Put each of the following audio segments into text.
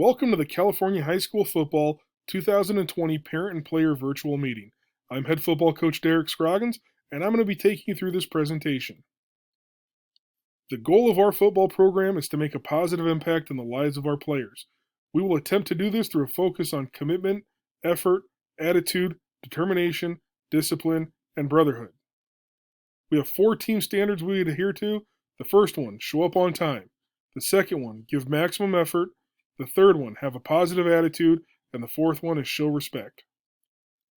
Welcome to the California High School Football 2020 Parent and Player Virtual Meeting. I'm head football coach Derek Scroggins, and I'm going to be taking you through this presentation. The goal of our football program is to make a positive impact on the lives of our players. We will attempt to do this through a focus on commitment, effort, attitude, determination, discipline, and brotherhood. We have 4 team standards we adhere to. The first one, show up on time. The second one, give maximum effort. The third one, have a positive attitude. And the fourth one is show respect.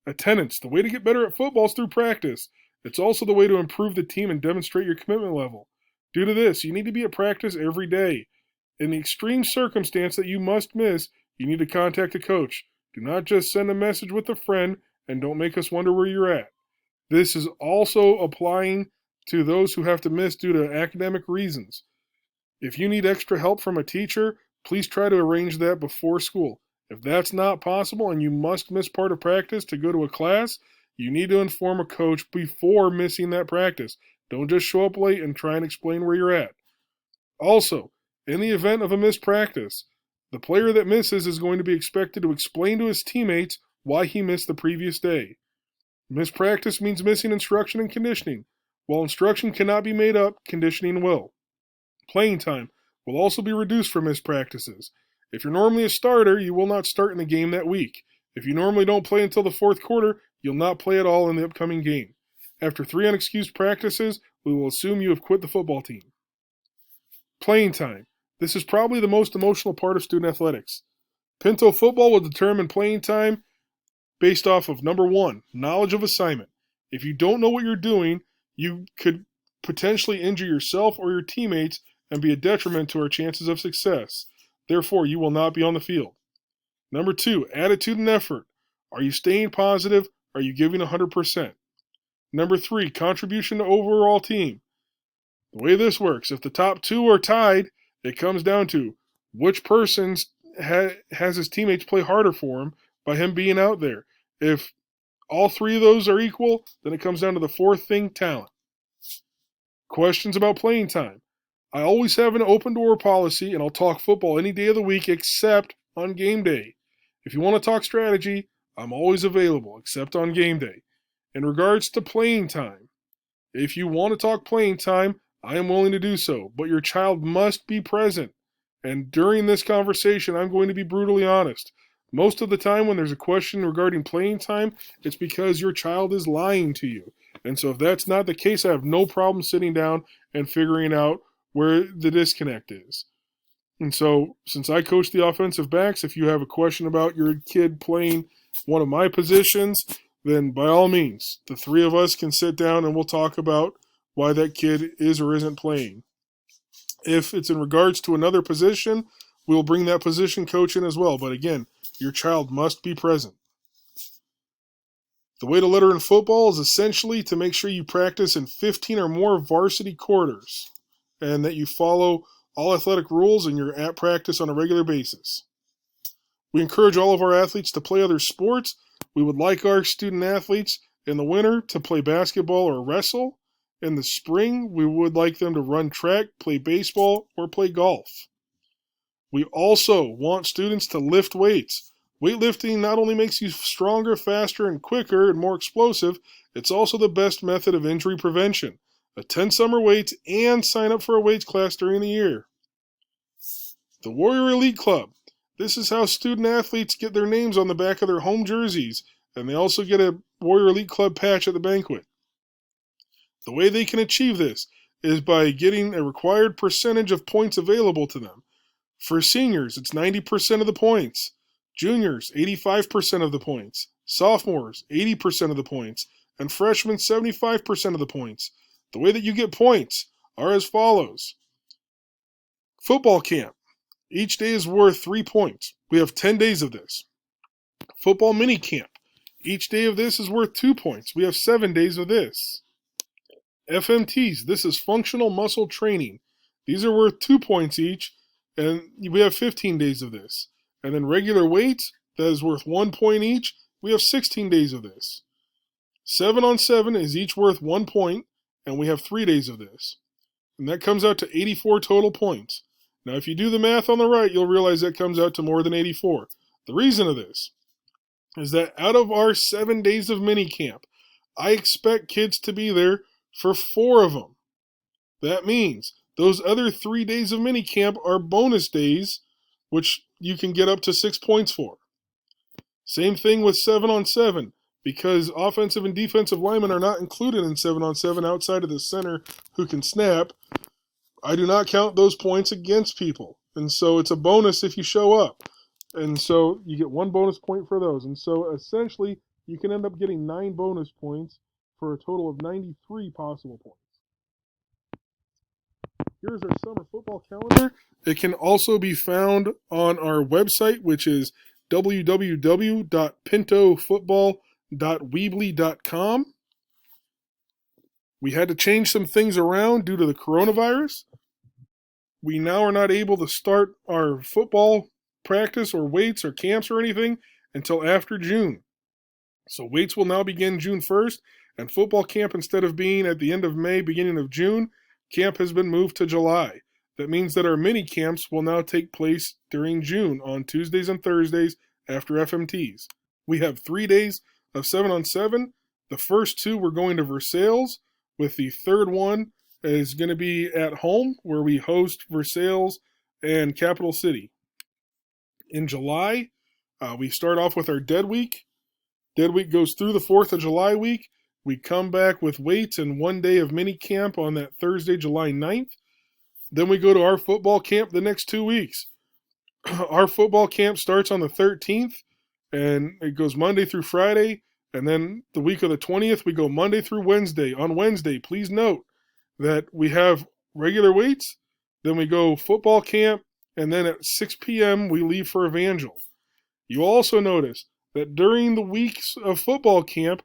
Attendance. The way to get better at football is through practice. It's also the way to improve the team and demonstrate your commitment level. Due to this, you need to be at practice every day. In the extreme circumstance that you must miss, you need to contact a coach. Do not just send a message with a friend and don't make us wonder where you're at. This is also applying to those who have to miss due to academic reasons. If you need extra help from a teacher, please try to arrange that before school. If that's not possible and you must miss part of practice to go to a class, you need to inform a coach before missing that practice. Don't just show up late and try and explain where you're at. Also, in the event of a missed practice, the player that misses is going to be expected to explain to his teammates why he missed the previous day. Missed practice means missing instruction and conditioning. While instruction cannot be made up, conditioning will. Playing time will also be reduced for missed practices. If you're normally a starter, you will not start in the game that week. If you normally don't play until the fourth quarter, you'll not play at all in the upcoming game. After 3 unexcused practices, we will assume you have quit the football team. Playing time. This is probably the most emotional part of student athletics. Pinto football will determine playing time based off of number 1, knowledge of assignment. If you don't know what you're doing, you could potentially injure yourself or your teammates and be a detriment to our chances of success. Therefore, you will not be on the field. Number 2, attitude and effort. Are you staying positive? Are you giving 100%? Number 3, contribution to overall team. The way this works, if the top 2 are tied, it comes down to which person has his teammates play harder for him by him being out there. If all 3 of those are equal, then it comes down to the fourth thing, talent. Questions about playing time. I always have an open door policy, and I'll talk football any day of the week except on game day. If you want to talk strategy, I'm always available except on game day. In regards to playing time, if you want to talk playing time, I am willing to do so, but your child must be present. And during this conversation, I'm going to be brutally honest. Most of the time when there's a question regarding playing time, it's because your child is lying to you. And so if that's not the case, I have no problem sitting down and figuring out where the disconnect is. And so since I coach the offensive backs, if you have a question about your kid playing one of my positions, then by all means, the 3 of us can sit down and we'll talk about why that kid is or isn't playing. If it's in regards to another position, we'll bring that position coach in as well. But again, your child must be present. The way to letter in football is essentially to make sure you practice in 15 or more varsity quarters and that you follow all athletic rules and you're at practice on a regular basis. We encourage all of our athletes to play other sports. We would like our student athletes in the winter to play basketball or wrestle. In the spring, we would like them to run track, play baseball, or play golf. We also want students to lift weights. Weightlifting not only makes you stronger, faster, and quicker and more explosive, it's also the best method of injury prevention. Attend summer weights and sign up for a weights class during the year. The Warrior Elite Club. This is how student athletes get their names on the back of their home jerseys, and they also get a Warrior Elite Club patch at the banquet. The way they can achieve this is by getting a required percentage of points available to them. For seniors, it's 90% of the points. Juniors, 85% of the points. Sophomores, 80% of the points. And freshmen, 75% of the points. The way that you get points are as follows. Football camp. Each day is worth 3 points. We have 10 days of this. Football mini camp. Each day of this is worth 2 points. We have 7 days of this. FMTs. This is functional muscle training. These are worth 2 points each, and we have 15 days of this. And then regular weights, that is worth 1 point each. We have 16 days of this. 7-on-7 is each worth 1 point, and we have 3 days of this. And that comes out to 84 total points. Now, if you do the math on the right, you'll realize that comes out to more than 84. The reason of this is that out of our 7 days of minicamp, I expect kids to be there for 4 of them. That means those other 3 days of minicamp are bonus days, which you can get up to 6 points for. Same thing with 7-on-7, because offensive and defensive linemen are not included in 7-on-7 outside of the center who can snap. I do not count those points against people. And so it's a bonus if you show up. And so you get 1 bonus point for those. And so essentially you can end up getting 9 bonus points for a total of 93 possible points. Here's our summer football calendar. It can also be found on our website, which is www.pintofootball.weebly.com. We had to change some things around due to the coronavirus. We now are not able to start our football practice or weights or camps or anything until after June. So weights will now begin June 1st, and football camp, instead of being at the end of May, beginning of June, camp has been moved to July. That means that our mini camps will now take place during June on Tuesdays and Thursdays after FMTs. We have 3 days of 7-on-7. The first 2 we're going to Versailles, with the third one is going to be at home, where we host Versailles and Capital City. In July, we start off with our Dead Week. Dead Week goes through the 4th of July week. We come back with weights and 1 day of mini camp on that Thursday, July 9th. Then we go to our football camp the next 2 weeks. Our football camp starts on the 13th, and it goes Monday through Friday. And then the week of the 20th, we go Monday through Wednesday. On Wednesday, please note that we have regular weights, then we go football camp, and then at 6 p.m. we leave for Evangel. You also notice that during the weeks of football camp,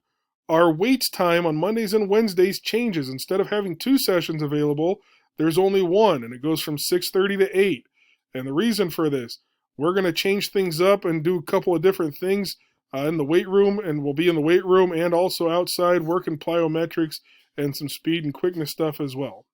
our weights time on Mondays and Wednesdays changes. Instead of having 2 sessions available, there's only 1, and it goes from 6:30 to 8. And the reason for this, we're going to change things up and do a couple of different things in the weight room, and we'll be in the weight room and also outside working plyometrics and some speed and quickness stuff as well.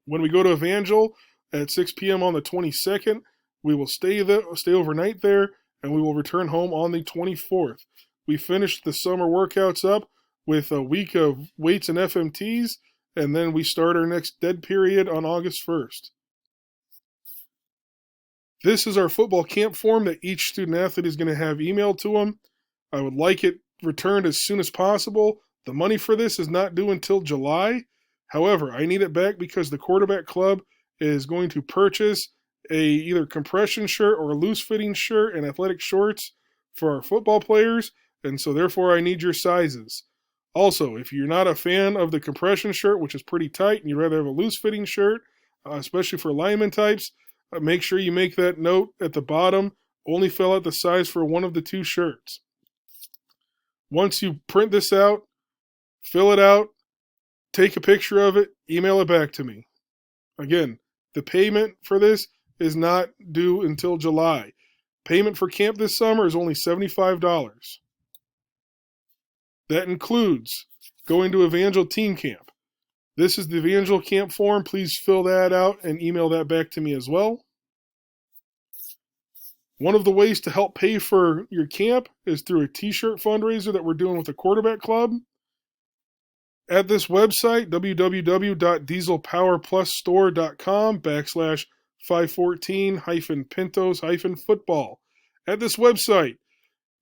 When we go to Evangel at 6 p.m. on the 22nd, we will stay overnight there, and we will return home on the 24th. We finished the summer workouts up with a week of weights and FMTs, and then we start our next dead period on August 1st. This is our football camp form that each student athlete is going to have emailed to them. I would like it returned as soon as possible. The money for this is not due until July. However, I need it back because the quarterback club is going to purchase a either compression shirt or a loose fitting shirt and athletic shorts for our football players, and so therefore I need your sizes. Also, if you're not a fan of the compression shirt, which is pretty tight, and you'd rather have a loose fitting shirt, especially for lineman types, make sure you make that note at the bottom. Only fill out the size for one of the 2 shirts. Once you print this out, fill it out, take a picture of it, email it back to me. Again, the payment for this is not due until July. Payment for camp this summer is only $75. That includes going to Evangel Team Camp. This is the Evangel Camp form. Please fill that out and email that back to me as well. One of the ways to help pay for your camp is through a t-shirt fundraiser that we're doing with the quarterback club. At this website, www.dieselpowerplusstore.com/514-pintos-football. At this website,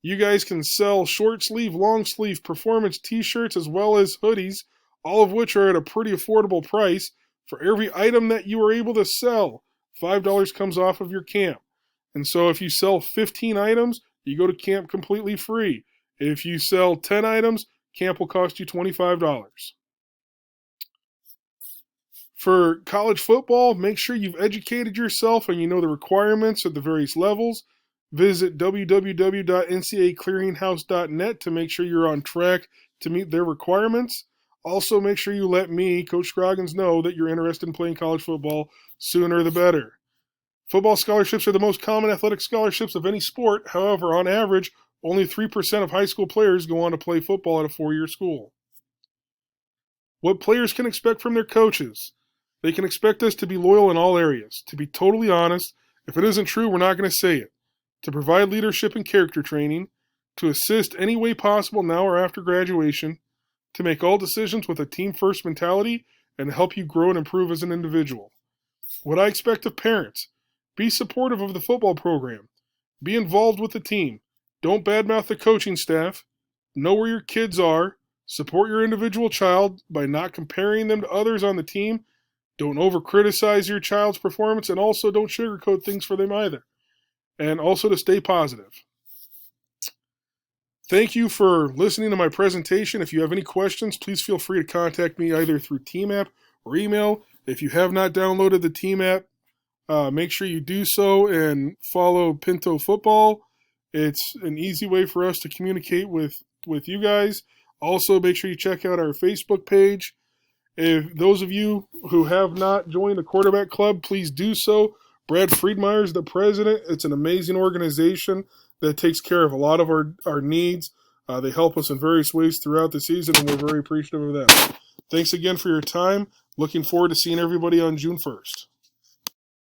you guys can sell short sleeve, long sleeve performance t-shirts as well as hoodies, all of which are at a pretty affordable price. For every item that you are able to sell, $5 comes off of your camp. And so if you sell 15 items, you go to camp completely free. If you sell 10 items, camp will cost you $25. For college football, make sure you've educated yourself and you know the requirements at the various levels. Visit www.ncaclearinghouse.net to make sure you're on track to meet their requirements. Also, make sure you let me, Coach Scroggins, know that you're interested in playing college football. Sooner the better. Football scholarships are the most common athletic scholarships of any sport. However, on average, only 3% of high school players go on to play football at a 4-year school. What players can expect from their coaches. They can expect us to be loyal in all areas, to be totally honest. If it isn't true, we're not going to say it. To provide leadership and character training, to assist any way possible now or after graduation, to make all decisions with a team-first mentality, and help you grow and improve as an individual. What I expect of parents: be supportive of the football program. Be involved with the team. Don't badmouth the coaching staff. Know where your kids are. Support your individual child by not comparing them to others on the team. Don't over-criticize your child's performance, and also don't sugarcoat things for them either. And also to stay positive. Thank you for listening to my presentation. If you have any questions, please feel free to contact me either through Team App or email. If you have not downloaded the Team App, make sure you do so and follow Pinto Football. It's an easy way for us to communicate with you guys. Also, make sure you check out our Facebook page. If those of you who have not joined the Quarterback Club, please do so. Brad Friedmeier is the president. It's an amazing organization that takes care of a lot of our needs. They help us in various ways throughout the season, and we're very appreciative of them. Thanks again for your time. Looking forward to seeing everybody on June 1st.